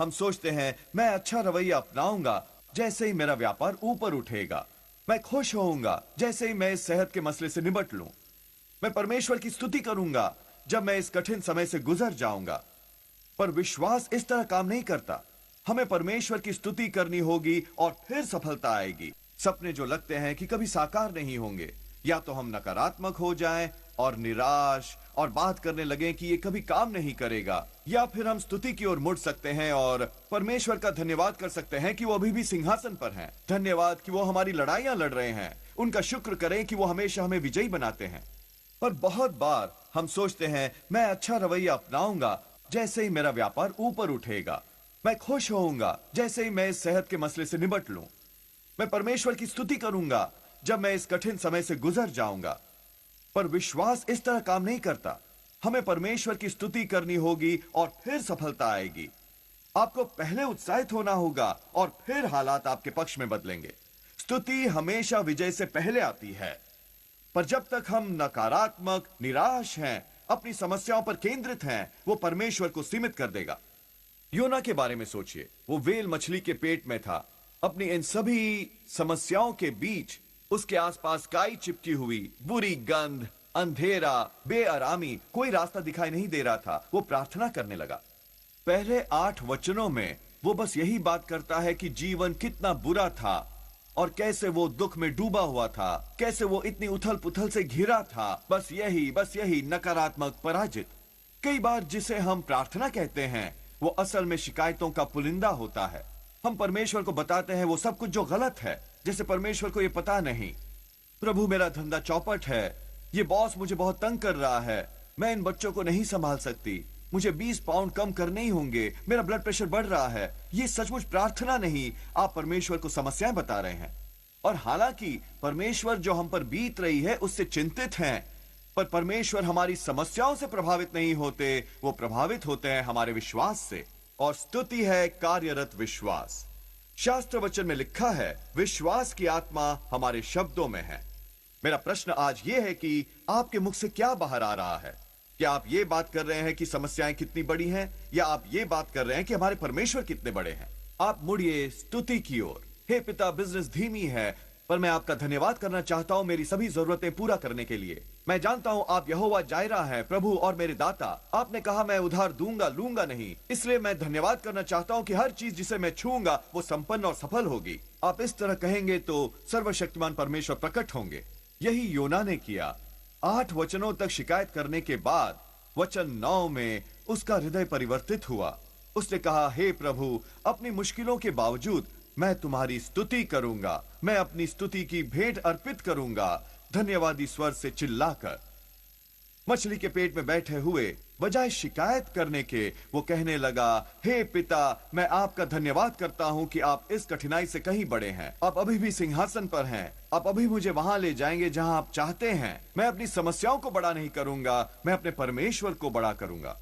हम सोचते हैं मैं अच्छा रवैया अपनाऊंगा जैसे ही मेरा व्यापार ऊपर उठेगा। मैं खुश होऊंगा जैसे ही मैं इस सेहत के मसले से निपट लूं। मैं परमेश्वर की स्तुति करूंगा जब मैं इस कठिन समय से गुजर जाऊंगा। पर विश्वास इस तरह काम नहीं करता। हमें परमेश्वर की स्तुति करनी होगी और फिर सफलता आएगी। सपने जो लगते हैं कि कभी साकार नहीं होंगे, या तो हम नकारात्मक हो जाएं और निराश और बात करने लगें कि ये कभी काम नहीं करेगा, या फिर हम स्तुति की ओर मुड़ सकते हैं और परमेश्वर का धन्यवाद कर सकते हैं कि वो अभी भी सिंहासन पर हैं। धन्यवाद कि वो हमारी लड़ाइयां लड़ रहे हैं। उनका शुक्र करें कि वो हमेशा हमें विजयी बनाते हैं। पर बहुत बार हम सोचते हैं मैं अच्छा रवैया अपनाऊंगा जैसे ही मेरा व्यापार ऊपर उठेगा। मैं खुश होऊंगा जैसे ही मैं इस सेहत के मसले से निपट लूं। मैं परमेश्वर की स्तुति करूंगा जब मैं इस कठिन समय से गुजर जाऊंगा। पर विश्वास इस तरह काम नहीं करता। हमें परमेश्वर की स्तुति करनी होगी और फिर सफलता आएगी। आपको पहले उत्साहित होना होगा और फिर हालात आपके पक्ष में बदलेंगे। स्तुति हमेशा विजय से पहले आती है। पर जब तक हम नकारात्मक, निराश हैं, अपनी समस्याओं पर केंद्रित हैं, वो परमेश्वर को सीमित कर देगा। योना के बारे में सोचिए। वो व्हेल मछली के पेट में था। अपनी इन सभी समस्याओं के बीच उसके आसपास काई चिपकी हुई, बुरी गंध, अंधेरा, बेआरामी, कोई रास्ता दिखाई नहीं दे रहा था। वो प्रार्थना करने लगा। पहले 8 वचनों में वो बस यही बात करता है कि जीवन कितना बुरा था और कैसे वो दुख में डूबा हुआ था, कैसे वो इतनी उथल पुथल से घिरा था। बस यही नकारात्मक, पराजित। कई बार जिसे हम प्रार्थना कहते हैं वो असल में शिकायतों का पुलिंदा होता है। हम परमेश्वर को बताते हैं वो सब कुछ जो गलत है, जैसे परमेश्वर को ये पता नहीं। प्रभु, मेरा धंधा चौपट है, ये बॉस मुझे बहुत तंग कर रहा है, मैं इन बच्चों को नहीं संभाल सकती, मुझे 20 पाउंड कम करने ही होंगे, मेरा ब्लड प्रेशर बढ़ रहा है। ये सचमुच प्रार्थना नहीं, आप परमेश्वर को समस्याएं बता रहे हैं। और हालांकि परमेश्वर जो हम पर बीत रही है उससे चिंतित हैं, पर परमेश्वर हमारी समस्याओं से प्रभावित नहीं होते, वो प्रभावित होते हैं हमारे विश्वास से। और स्तुति है कार्यरत विश्वास। शास्त्र वचन में लिखा है, विश्वास की आत्मा हमारे शब्दों में है। मेरा प्रश्न आज यह है कि आपके मुख से क्या बाहर आ रहा है? क्या आप ये बात कर रहे हैं कि समस्याएं कितनी बड़ी हैं, या आप ये बात कर रहे हैं कि हमारे परमेश्वर कितने बड़े हैं? आप मुड़िए स्तुति की ओर। हे पिता, बिजनेस धीमी है, पर मैं आपका धन्यवाद करना चाहता हूं मेरी सभी जरूरतें पूरा करने के लिए। मैं जानता हूं आप यहोवा जायरा हैं, प्रभु और मेरे दाता। आपने कहा मैं उधार दूंगा, लूंगा नहीं। इसलिए मैं धन्यवाद करना चाहता हूं कि हर चीज जिसे मैं छूंगा वो संपन्न और सफल होगी। आप इस तरह कहेंगे तो सर्वशक्तिमान परमेश्वर प्रकट होंगे। यही योना ने किया। 8 वचनों तक शिकायत करने के बाद वचन 9 में उसका हृदय परिवर्तित हुआ। उसने कहा, हे प्रभु, अपनी मुश्किलों के बावजूद मैं तुम्हारी स्तुति करूंगा, मैं अपनी स्तुति की भेंट अर्पित करूंगा, धन्यवादी स्वर से चिल्लाकर। मछली के पेट में बैठे हुए बजाय शिकायत करने के वो कहने लगा, हे पिता, मैं आपका धन्यवाद करता हूं कि आप इस कठिनाई से कहीं बड़े हैं। आप अभी भी सिंहासन पर हैं। आप अभी मुझे वहां ले जाएंगे जहां आप चाहते हैं। मैं अपनी समस्याओं को बड़ा नहीं करूंगा, मैं अपने परमेश्वर को बड़ा करूंगा।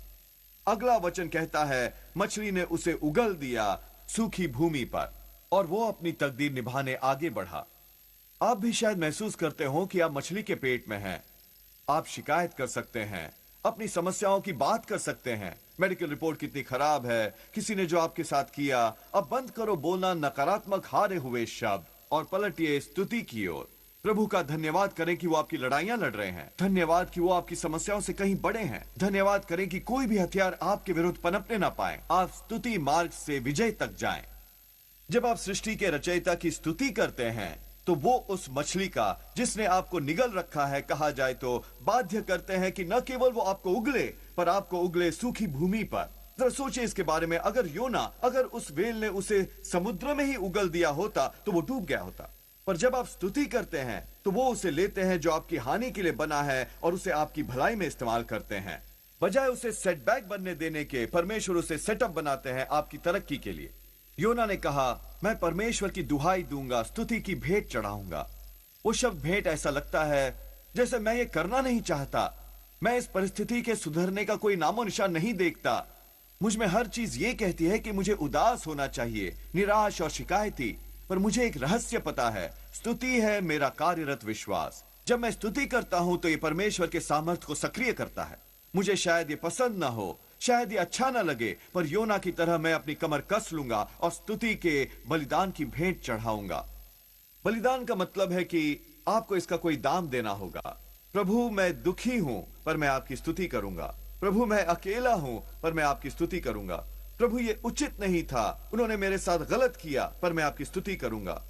अगला वचन कहता है, मछली ने उसे उगल दिया सूखी भूमि पर और वो अपनी तकदीर निभाने आगे बढ़ा। आप भी शायद महसूस करते हो कि आप मछली के पेट में हैं। आप शिकायत कर सकते हैं, अपनी समस्याओं की बात कर सकते हैं। मेडिकल रिपोर्ट कितनी खराब है, किसी ने जो आपके साथ किया। अब बंद करो बोलना नकारात्मक हारे हुए शब्द और पलटिए स्तुति की ओर। प्रभु का धन्यवाद करें कि वो आपकी लड़ाइयां लड़ रहे हैं। धन्यवाद कि वो आपकी समस्याओं से कहीं बड़े हैं। धन्यवाद करें कि कोई भी हथियार आपके विरुद्ध पनपने ना पाए। आप स्तुति मार्ग से विजय तक जाएं। जब आप सृष्टि के रचयिता की स्तुति करते हैं तो वो उस मछली का जिसने आपको निगल रखा है, कहा जाए तो बाध्य करते हैं कि न केवल वो आपको उगले, पर आपको उगले सूखी भूमि पर। जरा सोचिए इसके बारे में। अगर उस व्हेल ने उसे समुद्र में ही उगल दिया होता तो वो डूब गया होता। पर जब आप स्तुति करते हैं तो वो उसे लेते हैं जो आपकी हानि के लिए बना है और उसे आपकी भलाई में इस्तेमाल करते हैं। बजाय उसे सेटबैक बनने देने के, परमेश्वर उसे सेटअप बनाते हैं आपकी तरक्की के लिए। योना ने कहा, मैं परमेश्वर की दुहाई दूंगा, स्तुति की भेंट चढ़ाऊंगा। वो शब्द भेंट ऐसा लगता है जैसे मैं ये करना नहीं चाहता। मैं इस परिस्थिति के सुधरने का कोई नामो निशान नहीं देखता। मुझ में हर चीज ये कहती है कि मुझे उदास होना चाहिए, निराश और शिकायती। पर मुझे एक रहस्य पता है, स्तुति है मेरा कार्यरत विश्वास। जब मैं स्तुति करता हूं तो ये परमेश्वर के सामर्थ्य को सक्रिय करता है। मुझे शायद ये पसंद ना हो, शायद ये अच्छा ना लगे, पर योना की तरह मैं अपनी कमर कस लूंगा और स्तुति के बलिदान की भेंट चढ़ाऊंगा। बलिदान का मतलब है कि आपको इसका कोई दाम देना होगा। प्रभु, मैं दुखी हूं, पर मैं आपकी स्तुति करूंगा। प्रभु, मैं अकेला हूं, पर मैं आपकी स्तुति करूंगा। प्रभु, ये उचित नहीं था, उन्होंने मेरे साथ गलत किया, पर मैं आपकी स्तुति करूंगा।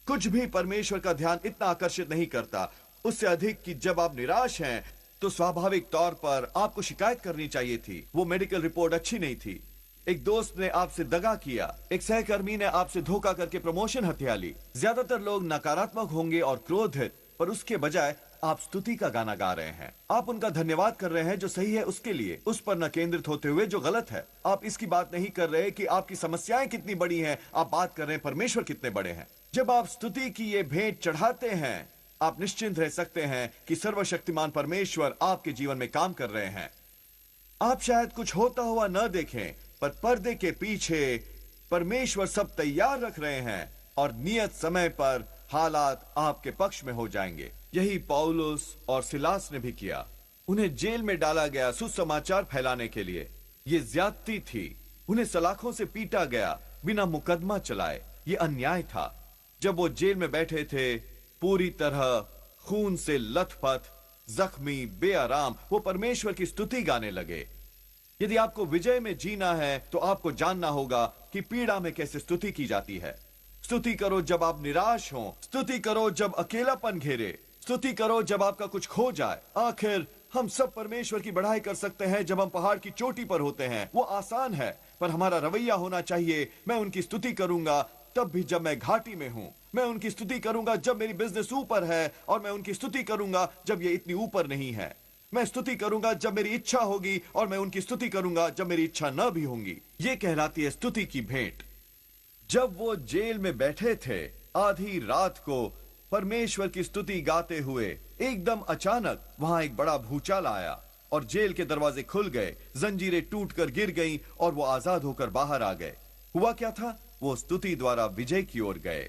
कुछ भी परमेश्वर का ध्यान इतना आकर्षित नहीं करता, उससे अधिक कि जब आप निराश हैं तो स्वाभाविक तौर पर आपको शिकायत करनी चाहिए थी। वो मेडिकल रिपोर्ट अच्छी नहीं थी, एक दोस्त ने आपसे दगा किया, एक सहकर्मी ने आपसे धोखा करके प्रमोशन हथिया ली। ज्यादातर लोग नकारात्मक होंगे और क्रोधित, पर उसके बजाय आप स्तुति का गाना गा रहे हैं। आप उनका धन्यवाद कर रहे हैं जो सही है उसके लिए, उस पर न केंद्रित होते हुए जो गलत है। आप इसकी बात नहीं कर रहे कि आपकी समस्याएं कितनी बड़ी हैं, आप बात कर रहे हैं परमेश्वर कितने बड़े हैं। जब आप स्तुति की ये भेंट चढ़ाते हैं, आप निश्चिंत रह सकते हैं कि सर्वशक्तिमान परमेश्वर आपके जीवन में काम कर रहे हैं। आप शायद कुछ होता हुआ न देखें, पर पर्दे के पीछे परमेश्वर सब तैयार रख रहे हैं और नियत समय पर हालात आपके पक्ष में हो जाएंगे। यही पौलुस और सिलास ने भी किया। उन्हें जेल में डाला गया सुसमाचार फैलाने के लिए। ये ज्यादती थी। उन्हें सलाखों से पीटा गया बिना मुकदमा चलाए। ये अन्याय था। जब वो जेल में बैठे थे, पूरी तरह खून से लथपथ, जख्मी, बेआराम, वो परमेश्वर की स्तुति गाने लगे। यदि आपको विजय में जीना है तो आपको जानना होगा कि पीड़ा में कैसे स्तुति की जाती है। स्तुति करो जब आप निराश हो, स्तुति करो जब अकेलापन घेरे, स्तुति करो जब आपका कुछ खो जाए। आखिर हम सब परमेश्वर की बढ़ाई कर सकते हैं जब हम पहाड़ की चोटी पर होते हैं। वो आसान है, पर हमारा रवैया होना चाहिए, मैं उनकी स्तुति करूंगा तब भी जब मैं घाटी में हूं। मैं उनकी स्तुति करूंगा जब मेरी बिजनेस ऊपर है, और मैं उनकी स्तुति करूंगा जब ये इतनी ऊपर नहीं है। मैं स्तुति करूंगा जब मेरी इच्छा होगी, और मैं उनकी स्तुति करूंगा जब मेरी इच्छा न भी होंगी। ये कहलाती है स्तुति की भेंट। जब वो जेल में बैठे थे, आधी रात को परमेश्वर की स्तुति गाते हुए, एकदम अचानक वहां एक बड़ा भूचाल आया और जेल के दरवाजे खुल गए, जंजीरें टूटकर गिर गईं और वो आजाद होकर बाहर आ गए। हुआ क्या था? वो स्तुति द्वारा विजय की ओर गए।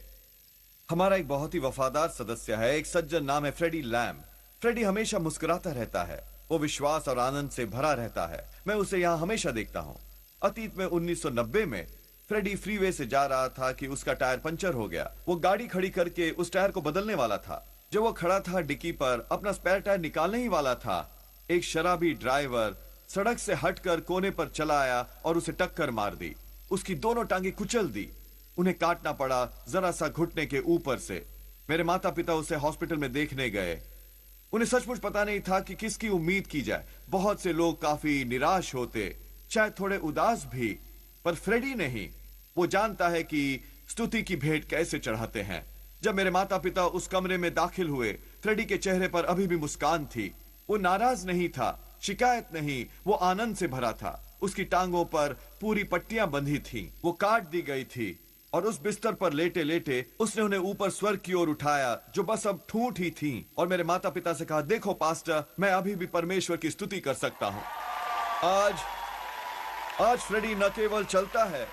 हमारा एक बहुत ही वफादार सदस्य है, एक सज्जन, नाम है फ्रेडी लैम। फ्रेडी हमेशा मुस्कुराता रहता है, वो विश्वास और आनंद से भरा रहता है। मैं उसे यहाँ हमेशा देखता हूँ। अतीत में 1990 में फ्रेडी फ्रीवे से जा रहा था कि उसका टायर पंचर हो गया। वो गाड़ी खड़ी करके उस टायर को बदलने वाला था। जब वो खड़ा था डिक्की पर, अपना स्पेयर टायर निकालने ही वाला था, एक शराबी ड्राइवर सड़क से हटकर कोने पर चला आया और उसे टक्कर मार दी। उसकी दोनों टांगे कुचल दी। उन्हें काटना पड़ा, जरा सा घुटने के ऊपर से। मेरे माता पिता उसे हॉस्पिटल में देखने गए। उन्हें सचमुच पता नहीं था कि किसकी उम्मीद की जाए। बहुत से लोग काफी निराश होते, शायद थोड़े उदास भी, पर फ्रेडी नहीं। वो जानता है कि स्तुति की भेंट कैसे चढ़ाते हैं। जब मेरे माता पिता उस कमरे में दाखिल हुए, फ्रेडी के चेहरे पर अभी भी मुस्कान थी। वो नाराज नहीं था, शिकायत नहीं, वो आनंद से भरा था। उसकी टांगों पर पूरी पट्टियां बंधी थीं, वो काट दी गई थी, और उस बिस्तर पर लेटे लेटे उसने उन्हें ऊपर स्वर्ग की ओर उठाया, जो बस अब ठूंठ ही थी, और मेरे माता पिता से कहा, देखो पास्टर, मैं अभी भी परमेश्वर की स्तुति कर सकता हूं। आज फ्रेडी न केवल चलता है,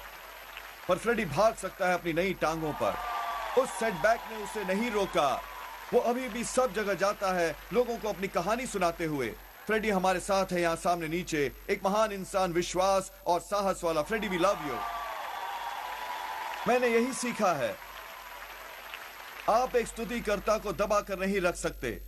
पर फ्रेडी भाग सकता है अपनी नई टांगों पर। उस सेटबैक ने उसे नहीं रोका। वो अभी भी सब जगह जाता है, लोगों को अपनी कहानी सुनाते हुए। फ्रेडी हमारे साथ है यहाँ सामने नीचे, एक महान इंसान, विश्वास और साहस वाला। Freddie, we love you. मैंने यही सीखा है, आप एक स्तुतिकर्ता को दबा कर नहीं रख सकते।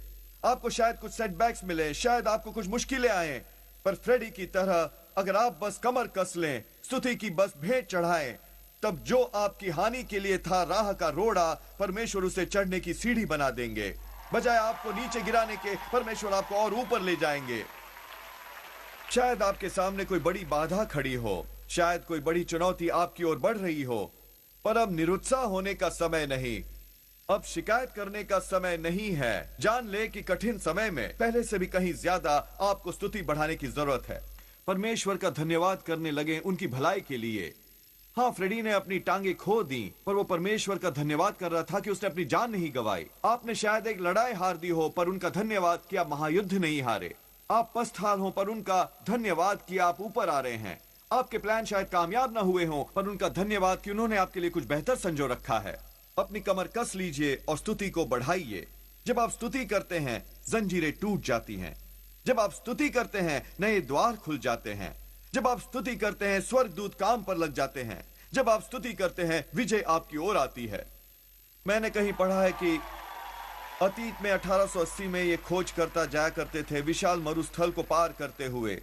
आपको शायद कुछ सेटबैक्स मिले, शायद आपको कुछ मुश्किलें आए, पर फ्रेडी की तरह अगर आप बस कमर कस लें, स्तुति की बस भेंट चढ़ाएं, तब जो आपकी हानि के लिए था राह का रोड़ा, परमेश्वर उसे चढ़ने की सीढ़ी बना देंगे। बजाय आपको नीचे गिराने के, परमेश्वर आपको और ऊपर ले जाएंगे। शायद आपके सामने कोई बड़ी बाधा खड़ी हो, शायद कोई बड़ी चुनौती आपकी ओर बढ़ रही हो, पर अब निरुत्साह होने का समय नहीं, अब शिकायत करने का समय नहीं है। जान ले कि कठिन समय में पहले से भी कहीं ज्यादा आपको स्तुति बढ़ाने की जरूरत है। परमेश्वर का धन्यवाद करने लगे उनकी भलाई के लिए। हाँ, फ्रेडी ने अपनी टांगे खो दी, पर वो परमेश्वर का धन्यवाद कर रहा था कि उसने अपनी जान नहीं गंवाई। आपने शायद एक लड़ाई हार दी हो, पर उनका धन्यवाद कि आप महायुद्ध नहीं हारे। आप पस्तहाल हो, पर उनका धन्यवाद कि आप ऊपर आ रहे हैं। आपके प्लान शायद कामयाब ना हुए हों, पर उनका धन्यवाद कि उन्होंने आपके लिए कुछ बेहतर संजो रखा है। अपनी कमर कस लीजिए और स्तुति को बढ़ाइए। जब आप स्तुति करते हैं, जंजीरें टूट जाती हैं। जब आप स्तुति करते हैं, नए द्वार खुल जाते हैं। जब आप स्तुति करते हैं, स्वर्गदूत काम पर लग जाते हैं। जब आप स्तुति करते हैं, विजय आपकी ओर आती है। मैंने कहीं पढ़ा है कि अतीत में 1880 में ये खोज करता जाया करते थे, विशाल मरुस्थल को पार करते हुए।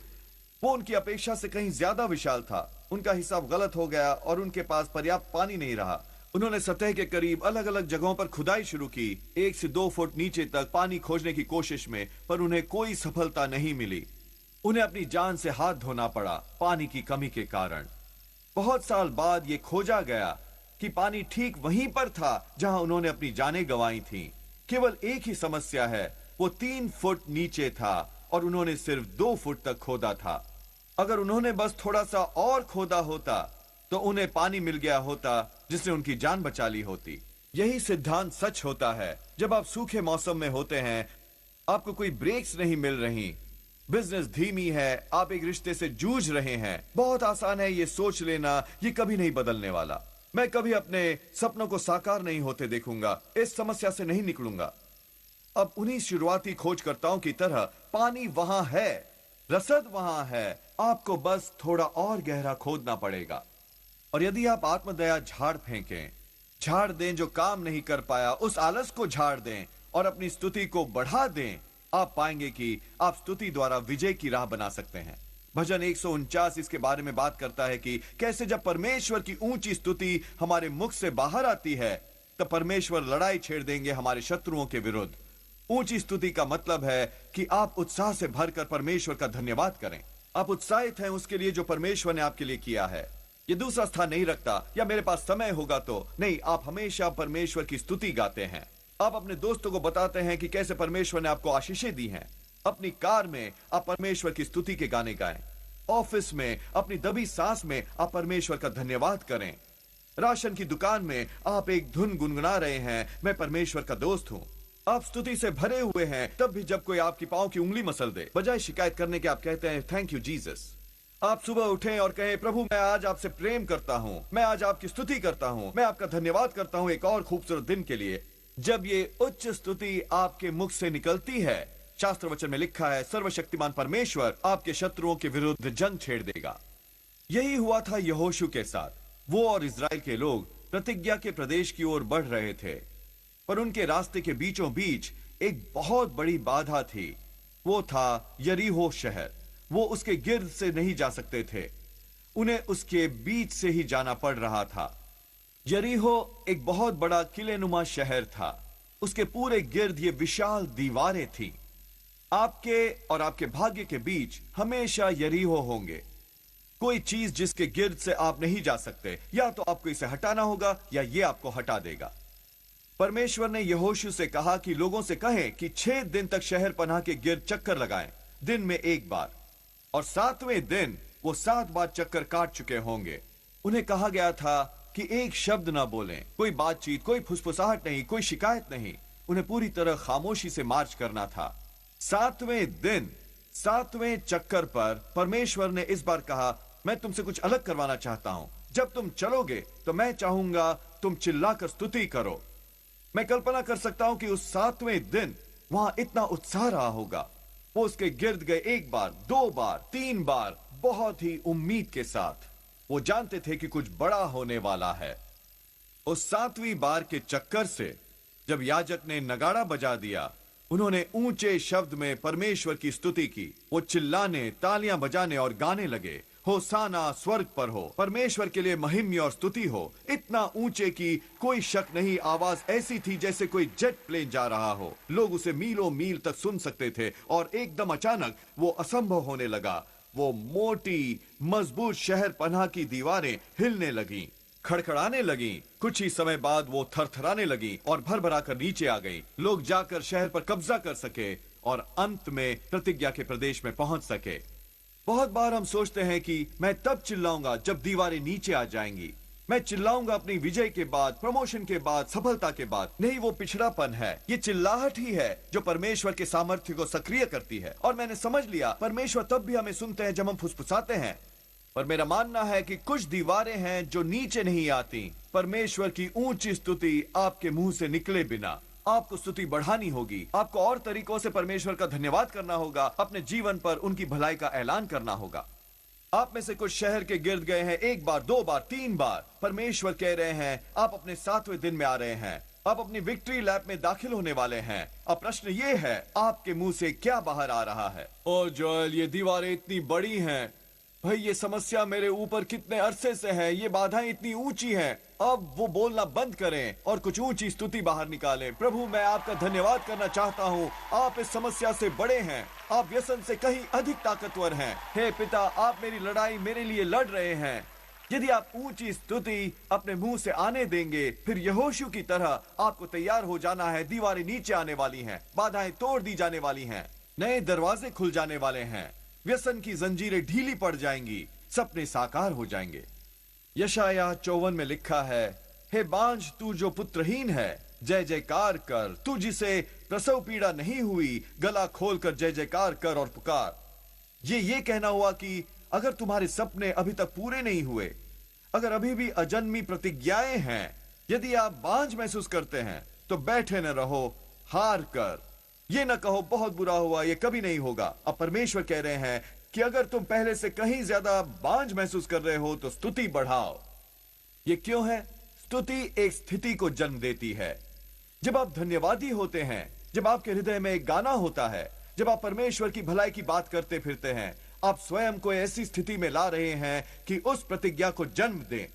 वो उनकी अपेक्षा से कहीं ज्यादा विशाल था। उनका हिसाब गलत हो गया और उनके पास पर्याप्त पानी नहीं रहा। उन्होंने सतह के करीब अलग अलग जगहों पर खुदाई शुरू की, 1 से 2 फुट नीचे तक पानी खोजने की कोशिश में, पर उन्हें कोई सफलता नहीं मिली। उन्हें अपनी जान से हाथ धोना पड़ा पानी की कमी के कारण। बहुत साल बाद ये खोजा गया कि पानी ठीक वहीं पर था जहां उन्होंने अपनी जानें गंवाई थीं। केवल एक ही समस्या है, वो 3 फुट नीचे था और उन्होंने सिर्फ 2 फुट तक खोदा था। अगर उन्होंने बस थोड़ा सा और खोदा होता तो उन्हें पानी मिल गया होता जिसने उनकी जान बचा ली होती। यही सिद्धांत सच होता है जब आप सूखे मौसम में होते हैं। आपको कोई ब्रेक्स नहीं मिल रही, बिजनेस धीमी है, आप एक रिश्ते से जूझ रहे हैं। बहुत आसान है ये सोच लेना ये कभी नहीं बदलने वाला। मैं कभी अपने सपनों को साकार नहीं होते देखूंगा, इस समस्या से नहीं निकलूंगा। अब उन्हीं शुरुआती खोजकर्ताओं की तरह पानी वहां है, रसद वहां है, आपको बस थोड़ा और गहरा खोदना पड़ेगा। और यदि आप आत्मदया झाड़ फेंकें, झाड़ दें जो काम नहीं कर पाया, उस आलस को झाड़ दें और अपनी स्तुति को बढ़ा दें, आप पाएंगे कि आप स्तुति द्वारा विजय की राह बना सकते हैं। भजन 149 इसके बारे में बात करता है कि कैसे जब परमेश्वर की ऊंची स्तुति हमारे मुख से बाहर आती है, तब परमेश्वर लड़ाई छेड़ देंगे हमारे शत्रुओं के विरुद्ध। ऊंची स्तुति का मतलब है कि आप उत्साह से भरकर परमेश्वर का धन्यवाद करें। आप उत्साहित हैं उसके लिए जो परमेश्वर ने आपके लिए किया है। ये दूसरा स्थान नहीं रखता या मेरे पास समय होगा तो नहीं, आप हमेशा परमेश्वर की स्तुति गाते हैं। आप अपने दोस्तों को बताते हैं कि कैसे परमेश्वर ने आपको आशीषें दी हैं। अपनी कार में आप परमेश्वर की स्तुति के गाने गाएं। ऑफिस में अपनी दबी सांस में आप परमेश्वर का धन्यवाद करें। राशन की दुकान में आप एक धुन गुनगुना रहे हैं, मैं परमेश्वर का दोस्त हूं। आप स्तुति से भरे हुए हैं तब भी जब कोई आपकी पांव की उंगली मसल दे, बजाय शिकायत करने के आप कहते हैं थैंक यू जीसस। आप सुबह उठें और कहें प्रभु मैं आज आपसे प्रेम करता हूं, मैं आज आपकी स्तुति करता हूं, मैं आपका धन्यवाद करता हूं एक और खूबसूरत दिन के लिए। जब ये उच्च स्तुति आपके मुख से निकलती है, शास्त्र वचन में लिखा है सर्वशक्तिमान परमेश्वर आपके शत्रुओं के विरुद्ध जंग छेड़ देगा। यही हुआ था यहोशू के साथ। वो और इजराइल के लोग प्रतिज्ञा के प्रदेश की ओर बढ़ रहे थे, पर उनके रास्ते के बीचों बीच एक बहुत बड़ी बाधा थी। वो था यरीहो शहर। वो उसके गिर्द से नहीं जा सकते थे, उन्हें उसके बीच से ही जाना पड़ रहा था। यरीहो एक बहुत बड़ा किलेनुमा शहर था। उसके पूरे गिर्द ये विशाल दीवारें थीं। आपके और आपके भाग्य के बीच हमेशा यरीहो होंगे, कोई चीज जिसके गिर्द से आप नहीं जा सकते। या तो आपको इसे हटाना होगा या ये आपको हटा देगा। परमेश्वर ने यहोशू से कहा कि लोगों से कहें कि 6 दिन तक शहर पनाह के गिर्द चक्कर लगाएं, दिन में 1 बार, और 7वें दिन वो 7 बार चक्कर काट चुके होंगे। उन्हें कहा गया था कि एक शब्द ना बोलें, कोई बातचीत, कोई फुसफुसाहट नहीं, कोई शिकायत नहीं। उन्हें पूरी तरह खामोशी से मार्च करना था। 7वें दिन 7वें चक्कर पर परमेश्वर ने इस बार कहा मैं तुमसे कुछ अलग करवाना चाहता हूं। जब तुम चलोगे तो मैं चाहूंगा तुम चिल्लाकर स्तुति करो। मैं कल्पना कर सकता हूं कि उस 7वें दिन वहां इतना उत्साह रहा होगा। वो उसके गिर्द गए 1 बार, 2 बार, 3 बार, बहुत ही उम्मीद के साथ। वो जानते थे कि कुछ बड़ा होने वाला है। उस 7वीं बार के चक्कर से जब याजक ने नगाड़ा बजा दिया, उन्होंने ऊंचे शब्द में परमेश्वर की स्तुति की। वो चिल्लाने, तालियां बजाने और गाने लगे, होसाना स्वर्ग पर हो, परमेश्वर के लिए महिमा और स्तुति हो। इतना ऊंचे कि कोई शक नहीं, आवाज ऐसी थी जैसे कोई जेट प्लेन जा रहा हो। लोग उसे मीलों मील तक सुन सकते थे। और एकदम अचानक वो असंभव होने लगा। वो मोटी मजबूत शहर पनाह की दीवारें हिलने लगीं, खड़खड़ाने लगीं। कुछ ही समय बाद वो थरथराने लगीं और भरभरा कर नीचे आ गईं। लोग जाकर शहर पर कब्जा कर सके और अंत में प्रतिज्ञा के प्रदेश में पहुंच सके। बहुत बार हम सोचते हैं कि मैं तब चिल्लाऊंगा जब दीवारें नीचे आ जाएंगी। मैं चिल्लाऊंगा अपनी विजय के बाद, प्रमोशन के बाद, सफलता के बाद। नहीं, वो पिछड़ापन है। ये चिल्लाहट ही है जो परमेश्वर के सामर्थ्य को सक्रिय करती है। और मैंने समझ लिया परमेश्वर तब भी हमें सुनते हैं जब हम फुसफुसाते हैं। पर मेरा मानना है कि कुछ दीवारें हैं जो नीचे नहीं आती परमेश्वर की ऊंची स्तुति आपके मुंह से निकले बिना। आपको स्तुति बढ़ानी होगी। आपको और तरीकों से परमेश्वर का धन्यवाद करना होगा। अपने जीवन पर उनकी भलाई का ऐलान करना होगा। आप में से कुछ शहर के गिर्द गए हैं 1 बार, 2 बार, 3 बार। परमेश्वर कह रहे हैं आप अपने 7वें दिन में आ रहे हैं, आप अपनी विक्ट्री लैप में दाखिल होने वाले हैं। अब प्रश्न ये है, आपके मुंह से क्या बाहर आ रहा है? ओ जोएल, ये दीवारें इतनी बड़ी हैं। भाई, ये समस्या मेरे ऊपर कितने अरसे से है, ये बाधाएं इतनी ऊंची हैं। अब वो बोलना बंद करें और कुछ ऊंची स्तुति बाहर निकालें। प्रभु, मैं आपका धन्यवाद करना चाहता हूँ। आप इस समस्या से बड़े हैं, आप व्यसन से कहीं अधिक ताकतवर हैं। हे पिता, आप मेरी लड़ाई मेरे लिए लड़ रहे हैं। यदि आप ऊंची स्तुति अपने मुंह से आने देंगे, फिर यहोशू की तरह आपको तैयार हो जाना है। दीवारें नीचे आने वाली हैं, बाधाएं तोड़ दी जाने वाली हैं, नए दरवाजे खुल जाने वाले हैं, व्यसन की जंजीरें ढीली पड़ जाएंगी, सपने साकार हो जाएंगे। यशायाह 54 में लिखा है, हे बांझ, तू जो पुत्रहीन है, जय जयकार कर। तू जिसे प्रसव पीड़ा नहीं हुई, गला खोलकर जय जयकार कर और पुकार। ये कहना हुआ कि अगर तुम्हारे सपने अभी तक पूरे नहीं हुए, अगर अभी भी अजन्मी प्रतिज्ञाएं हैं, यदि आप बांझ महसूस करते हैं, तो बैठे न रहो, हार कर। ये न कहो बहुत बुरा हुआ, ये कभी नहीं होगा। अब परमेश्वर कह रहे हैं कि अगर तुम पहले से कहीं ज्यादा बांझ महसूस कर रहे हो, तो स्तुति बढ़ाओ। ये क्यों है? स्तुति एक स्थिति को जन्म देती है। जब आप धन्यवादी होते हैं, जब आपके हृदय में एक गाना होता है, जब आप परमेश्वर की भलाई की बात करते फिरते हैं, आप स्वयं को ऐसी स्थिति में ला रहे हैं कि उस प्रतिज्ञा को जन्म दें।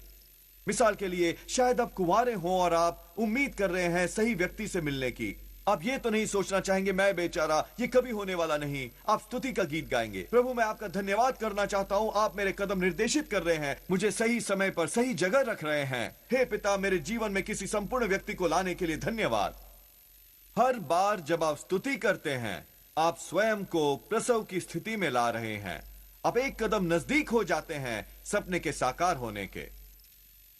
मिसाल के लिए, शायद आप कुंवारे हों और आप उम्मीद कर रहे हैं सही व्यक्ति से मिलने की। आप ये तो नहीं सोचना चाहेंगे, मैं बेचारा, ये कभी होने वाला नहीं। आप स्तुति का गीत गाएंगे, प्रभु मैं आपका धन्यवाद करना चाहता हूँ, आप मेरे कदम निर्देशित कर रहे हैं, मुझे सही समय पर सही जगह रख रहे हैं। हे पिता, मेरे जीवन में किसी संपूर्ण व्यक्ति को लाने के लिए धन्यवाद। हर बार जब आप स्तुति करते हैं, आप स्वयं को प्रसव की स्थिति में ला रहे हैं। आप एक कदम नजदीक हो जाते हैं सपने के साकार होने के।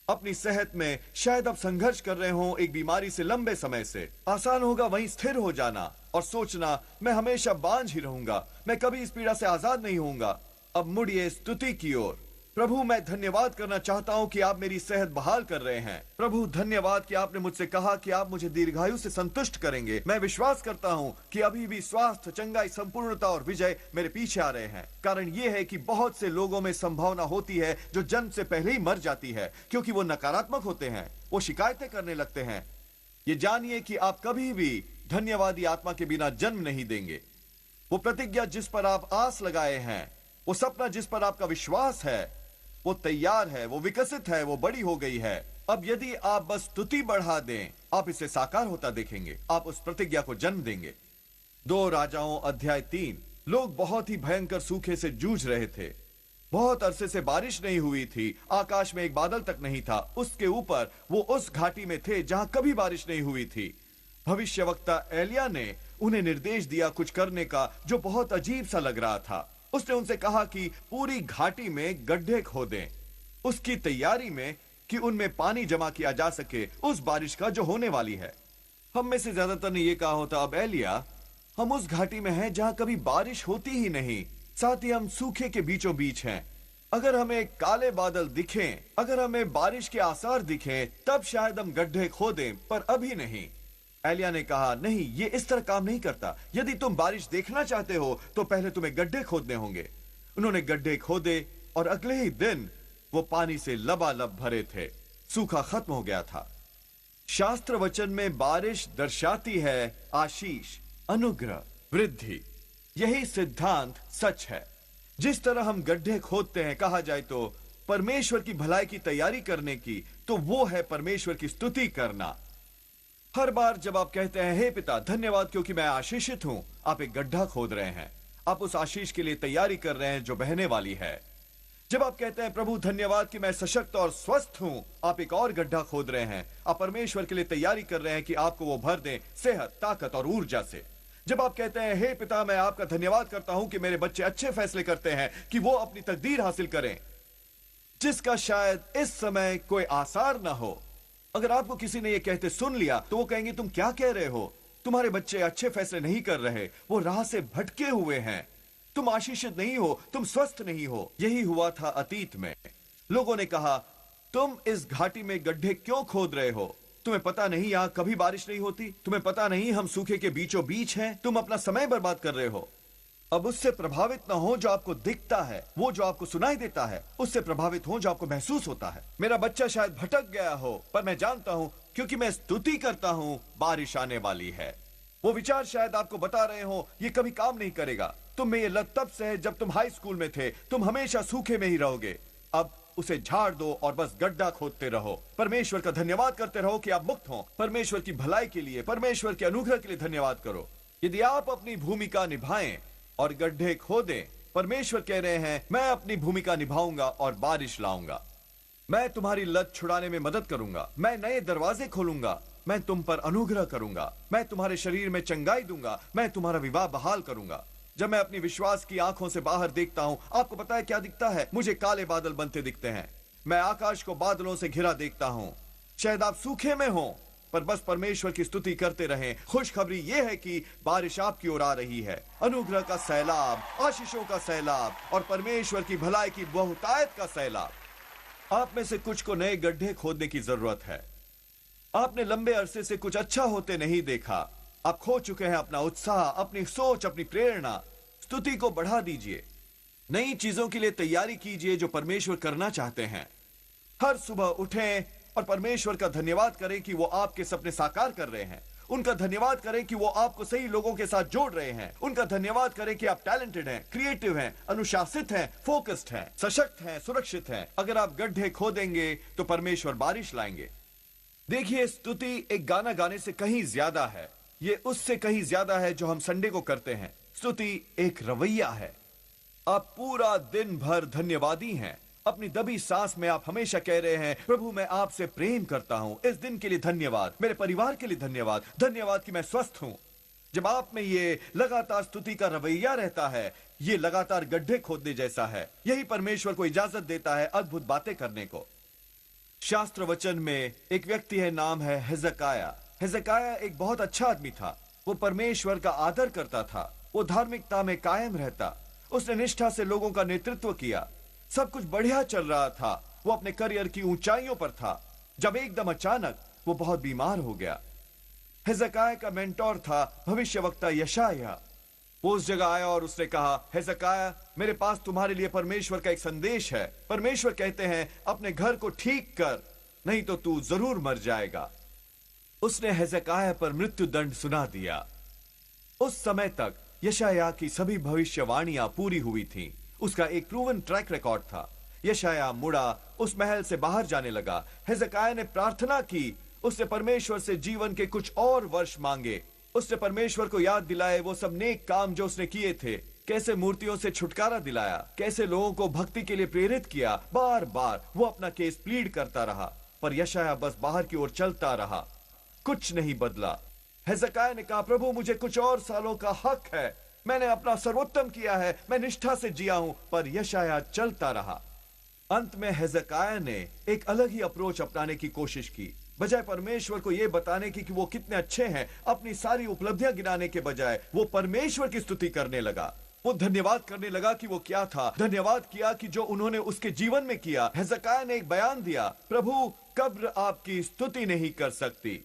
अपनी सेहत में शायद आप संघर्ष कर रहे हो एक बीमारी से लंबे समय से। आसान होगा वहीं स्थिर हो जाना और सोचना, मैं हमेशा बांझ ही रहूंगा, मैं कभी इस पीड़ा से आजाद नहीं होऊंगा। अब मुड़िए स्तुति की ओर। प्रभु, मैं धन्यवाद करना चाहता हूं कि आप मेरी सेहत बहाल कर रहे हैं। प्रभु, धन्यवाद कि आपने मुझसे कहा कि आप मुझे दीर्घायु से संतुष्ट करेंगे। मैं विश्वास करता हूं कि अभी भी स्वास्थ्य, चंगाई, संपूर्णता और विजय मेरे पीछे आ रहे हैं। कारण यह है कि बहुत से लोगों में संभावना होती है जो जन्म से पहले ही मर जाती है, क्योंकि वो नकारात्मक होते हैं, वो शिकायतें करने लगते हैं। ये जानिए कि आप कभी भी धन्यवादी आत्मा के बिना जन्म नहीं देंगे। वो प्रतिज्ञा जिस पर आप आस लगाए हैं, वो सपना जिस पर आपका विश्वास है, वो तैयार है, वो विकसित है, वो बड़ी हो गई है। अब यदि आप बस स्तुति बढ़ा दें, आप इसे साकार होता देखेंगे, आप उस प्रतिज्ञा को जन्म देंगे। 2 राजाओं अध्याय 3। लोग बहुत ही भयंकर सूखे से जूझ रहे थे। बहुत अरसे से बारिश नहीं हुई थी, आकाश में एक बादल तक नहीं था। उसके ऊपर वो उस घाटी में थे जहां कभी बारिश नहीं हुई थी। भविष्यवक्ता एलिया ने उन्हें निर्देश दिया कुछ करने का जो बहुत अजीब सा लग रहा था। उसने उनसे कहा कि पूरी घाटी में गड्ढे खोदें, उसकी तैयारी में कि उनमें पानी जमा किया जा सके उस बारिश का जो होने वाली है। हम में से ज्यादातर ने यह कहा होता, अब एलिया, हम उस घाटी में हैं जहां कभी बारिश होती ही नहीं, साथ ही हम सूखे के बीचों बीच हैं। अगर हमें काले बादल दिखें, अगर हमें बारिश के आसार दिखें, तब शायद हम गड्ढे खोदें, पर अभी नहीं। एलिया ने कहा, नहीं, ये इस तरह काम नहीं करता। यदि तुम बारिश देखना चाहते हो तो पहले तुम्हें गड्ढे खोदने होंगे। उन्होंने गड्ढे खोदे और अगले ही दिन वो पानी से लबालब भरे थे। सूखा खत्म हो गया था। शास्त्र वचन में बारिश दर्शाती है आशीष, अनुग्रह, वृद्धि। यही सिद्धांत सच है। जिस तरह हम गड्ढे खोदते हैं, कहा जाए तो परमेश्वर की भलाई की तैयारी करने की, तो वो है परमेश्वर की स्तुति करना। हर बार जब आप कहते हैं, हे पिता धन्यवाद क्योंकि मैं आशीषित हूं, आप एक गड्ढा खोद रहे हैं। आप उस आशीष के लिए तैयारी कर रहे हैं जो बहने वाली है। जब आप कहते हैं, प्रभु धन्यवाद कि मैं सशक्त और स्वस्थ हूं, आप एक और गड्ढा खोद रहे हैं। आप परमेश्वर के लिए तैयारी कर रहे हैं कि आपको वो भर दें सेहत, ताकत और ऊर्जा से। जब आप कहते हैं, हे पिता मैं आपका धन्यवाद करता हूं कि मेरे बच्चे अच्छे फैसले करते हैं कि वो अपनी तकदीर हासिल करें, जिसका शायद इस समय कोई आसार ना हो। अगर आपको किसी ने यह कहते सुन लिया तो वो कहेंगे, तुम क्या कह रहे हो? तुम्हारे बच्चे अच्छे फैसले नहीं कर रहे, वो राह से भटके हुए हैं। तुम आशीषित नहीं हो, तुम स्वस्थ नहीं हो। यही हुआ था अतीत में। लोगों ने कहा, तुम इस घाटी में गड्ढे क्यों खोद रहे हो? तुम्हें पता नहीं यहां कभी बारिश नहीं होती? तुम्हें पता नहीं हम सूखे के बीचों बीच हैं? तुम अपना समय बर्बाद कर रहे हो। अब उससे प्रभावित ना हो जो आपको दिखता है, वो जो आपको सुनाई देता है, उससे प्रभावित हो जो आपको महसूस होता है। मेरा बच्चा शायद भटक गया हो, पर मैं जानता हूं क्योंकि मैं स्तुति करता हूं, बारिश आने वाली है। वो विचार शायद आपको बता रहे हो ये कभी काम नहीं करेगा, तुम में ये लत तब से है जब तुम हाई स्कूल में थे, तुम हमेशा सूखे में ही रहोगे। अब उसे झाड़ दो और बस गड्ढा खोदते रहो। परमेश्वर का धन्यवाद करते रहो कि आप मुक्त हो। परमेश्वर की भलाई के लिए, परमेश्वर के अनुग्रह के लिए धन्यवाद करो। यदि आप अपनी भूमिका निभाएं और गड्ढे खोदें, परमेश्वर कह रहे हैं मैं अपनी भूमिका निभाऊंगा और बारिश लाऊंगा। मैं तुम्हारी लत छुड़ाने में मदद करूंगा। मैं नए दरवाजे खोलूंगा। मैं तुम पर अनुग्रह करूंगा। मैं तुम्हारे शरीर में चंगाई दूंगा। मैं तुम्हारा विवाह बहाल करूंगा। जब मैं अपनी विश्वास की आंखों से बाहर देखता हूं, आपको पता है क्या दिखता है? मुझे काले बादल बनते दिखते हैं। मैं आकाश को बादलों से घिरा देखता हूं। शायद आप सूखे में हो, पर बस परमेश्वर की स्तुति करते रहें। खुशखबरी यह है कि बारिश आपकी ओर आ रही है। अनुग्रह का सैलाब, आशीषों का सैलाब और परमेश्वर की भलाई की बहुतायत का सैलाब। आप में से कुछ को नए गड्ढे खोदने की जरूरत है। आपने लंबे अरसे से कुछ अच्छा होते नहीं देखा। आप खो चुके हैं अपना उत्साह, अपनी सोच, अपनी प्रेरणा। स्तुति को बढ़ा दीजिए। नई चीजों के लिए तैयारी कीजिए जो परमेश्वर करना चाहते हैं। हर सुबह उठें और परमेश्वर का धन्यवाद करें कि वो आपके सपने साकार कर रहे हैं। उनका धन्यवाद करें कि वो आपको सही लोगों के साथ जोड़ रहे हैं। उनका धन्यवाद करें कि आप टैलेंटेड हैं, क्रिएटिव हैं, अनुशासित हैं, फोकस्ड हैं, सशक्त हैं, सुरक्षित हैं। अगर आप गड्ढे खोदेंगे तो परमेश्वर बारिश लाएंगे। देखिए, स्तुति एक गाना गाने से कहीं ज्यादा है। ये उससे कहीं ज्यादा है जो हम संडे को करते हैं। स्तुति एक रवैया है। आप पूरा दिन भर धन्यवादी हैं। अपनी दबी सांस में आप हमेशा कह रहे हैं, प्रभु मैं आपसे प्रेम करता हूं। इस दिन के लिए धन्यवाद, मेरे परिवार के लिए धन्यवाद, धन्यवाद कि मैं स्वस्थ हूं। जब आप में ये लगातार स्तुति का रवैया रहता है, ये लगातार गड्ढे खोदने जैसा है। यही परमेश्वर को इजाजत देता है अद्भुत बातें करने को। शास्त्र वचन में एक व्यक्ति है, नाम है हिजकिय्याह। हिजकिय्याह एक बहुत अच्छा आदमी था। वो परमेश्वर का आदर करता था। वो धार्मिकता में कायम रहता। उसने निष्ठा से लोगों का नेतृत्व किया। सब कुछ बढ़िया चल रहा था। वो अपने करियर की ऊंचाइयों पर था, जब एकदम अचानक वो बहुत बीमार हो गया। हिजकिय्याह का मेंटोर था भविष्यवक्ता यशायाह। वो उस जगह आया और उसने कहा, हिजकिय्याह, मेरे पास तुम्हारे लिए परमेश्वर का एक संदेश है। परमेश्वर कहते हैं अपने घर को ठीक कर, नहीं तो तू जरूर मर जाएगा। उसने हिजकिय्याह पर मृत्यु दंड सुना दिया। उस समय तक यशायाह की सभी भविष्यवाणियां पूरी हुई थीं। उसका एक प्रूवन ट्रैक रिकॉर्ड था। यशायाह मुड़ा, उस महल से बाहर जाने लगा। हिजकिय्याह ने प्रार्थना की। उसने परमेश्वर से जीवन के कुछ और वर्ष मांगे। उसने परमेश्वर को याद दिलाए वो सब नेक काम जो उसने किए थे। कैसे मूर्तियों से छुटकारा दिलाया, कैसे लोगों को भक्ति के लिए प्रेरित किया। बार बार वो अपना केस प्लीड करता रहा, पर यशायाह बस बाहर की ओर चलता रहा। कुछ नहीं बदला। हिजकिय्याह ने कहा, प्रभु मुझे कुछ और सालों का हक है। मैंने अपना सर्वोत्तम किया है, मैं निष्ठा से जिया हूं। पर यशायाह चलता रहा। अंत में हिजकिय्याह ने एक अलग ही अप्रोच अपनाने की कोशिश की। बजाय परमेश्वर को यह बताने की कि वो कितने अच्छे हैं, अपनी सारी उपलब्धियां गिनाने के बजाय वो परमेश्वर की स्तुति करने लगा। वो धन्यवाद करने लगा कि वो क्या था। धन्यवाद किया कि जो उन्होंने उसके जीवन में किया। हिजकिय्याह ने एक बयान दिया, प्रभु कब्र आपकी स्तुति नहीं कर सकती।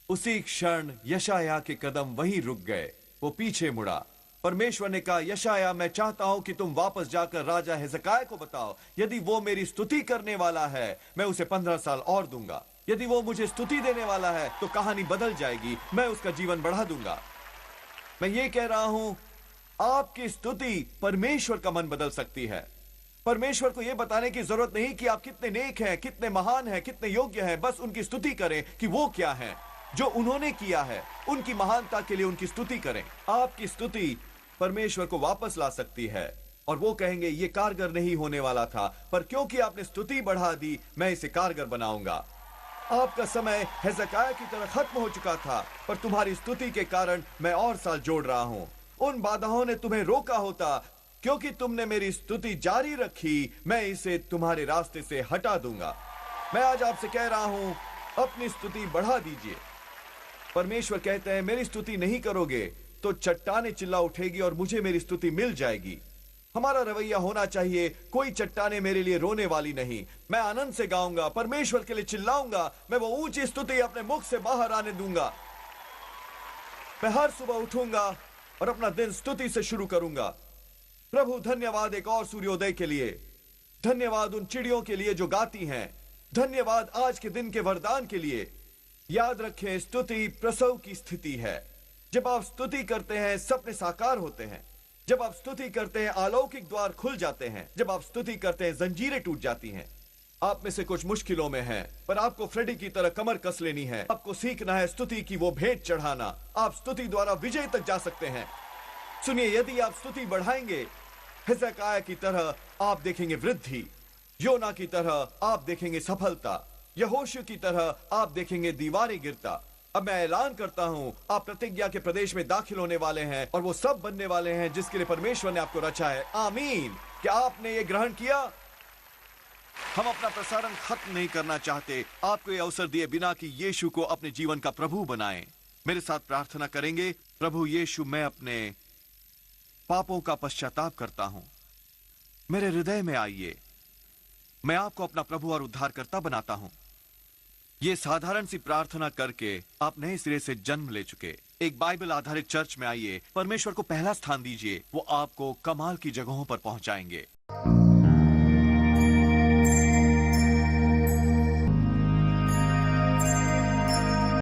उसी क्षण यशायाह के कदम वहीं रुक गए। वो पीछे मुड़ा। परमेश्वर ने कहा, यशायाह, मैं चाहता हूं कि तुम वापस जाकर राजा हिजकिय्याह को बताओ, यदि वो मेरी स्तुति करने वाला है, मैं उसे 15 साल और दूंगा। यदि वो मुझे स्तुति देने वाला है, तो कहानी बदल जाएगी। मैं उसका जीवन बढ़ा दूंगा। मैं ये कह रहा हूं, आपकी स्तुति परमेश्वर का मन बदल सकती है। परमेश्वर को यह बताने की जरूरत नहीं कि आप कितने नेक हैं, कितने महान हैं, कितने योग्य हैं। बस उनकी स्तुति करें कि वो क्या है, जो उन्होंने किया है। उनकी महानता के लिए उनकी स्तुति करें। आपकी स्तुति परमेश्वर को वापस ला सकती है और वो कहेंगे, ये कारगर नहीं होने वाला था, पर क्योंकि आपने स्तुति बढ़ा दी, मैं इसे कारगर बनाऊंगा। आपका समय हिजकिय्याह की तरह खत्म हो चुका था, पर तुम्हारी स्तुति के कारण मैं और साल जोड़ रहा हूं। उन बाधाओं ने तुम्हें रोका होता, क्योंकि तुमने मेरी स्तुति जारी रखी, मैं इसे तुम्हारे रास्ते से हटा दूंगा। मैं आज आपसे कह रहा हूं, अपनी स्तुति बढ़ा दीजिए। परमेश्वर कहते हैं, मेरी स्तुति नहीं करोगे तो चट्टानें चिल्ला उठेगी और मुझे मेरी स्तुति मिल जाएगी। हमारा रवैया होना चाहिए, कोई चट्टानें मेरे लिए रोने वाली नहीं। मैं आनंद से गाऊंगा, परमेश्वर के लिए चिल्लाऊंगा। मैं वो ऊंची स्तुति अपने मुख से बाहर आने दूंगा। मैं हर सुबह उठूंगा और अपना दिन स्तुति से शुरू करूंगा। प्रभु धन्यवाद एक और सूर्योदय के लिए, धन्यवाद उन चिड़ियों के लिए जो गाती हैं, धन्यवाद आज के दिन के वरदान के लिए। याद रखें, स्तुति प्रसव की स्थिति है। जब आप स्तुति करते हैं सपने साकार होते हैं। जब आप स्तुति करते हैं अलौकिक द्वार खुल जाते हैं। जब आप स्तुति करते हैं जंजीरें टूट जाती हैं। आप में से कुछ मुश्किलों में हैं, पर आपको फ्रेडी की तरह कमर कस लेनी है। आपको सीखना है स्तुति की वो भेंट चढ़ाना। आप स्तुति द्वारा विजय तक जा सकते हैं। सुनिए, यदि आप स्तुति बढ़ाएंगे, हिजकिय्याह की तरह आप देखेंगे वृद्धि, योना की तरह आप देखेंगे सफलता, यहोशू की तरह आप देखेंगे दीवारें गिरता। अब मैं ऐलान करता हूं, आप प्रतिज्ञा के प्रदेश में दाखिल होने वाले हैं और वो सब बनने वाले हैं जिसके लिए परमेश्वर ने आपको रचा है। आमीन। क्या आपने ये ग्रहण किया? हम अपना प्रसारण खत्म नहीं करना चाहते, आपको ये अवसर दिए बिना कि यीशु को अपने जीवन का प्रभु बनाएं। मेरे साथ प्रार्थना करेंगे। प्रभु यीशु, मैं अपने पापों का पश्चाताप करता हूं, मेरे हृदय में आइए। मैं आपको अपना प्रभु और उद्धारकर्ता बनाता हूं। ये साधारण सी प्रार्थना करके आप नए सिरे से जन्म ले चुके एक बाइबल आधारित चर्च में आइए। परमेश्वर को पहला स्थान दीजिए, वो आपको कमाल की जगहों पर पहुंचाएंगे।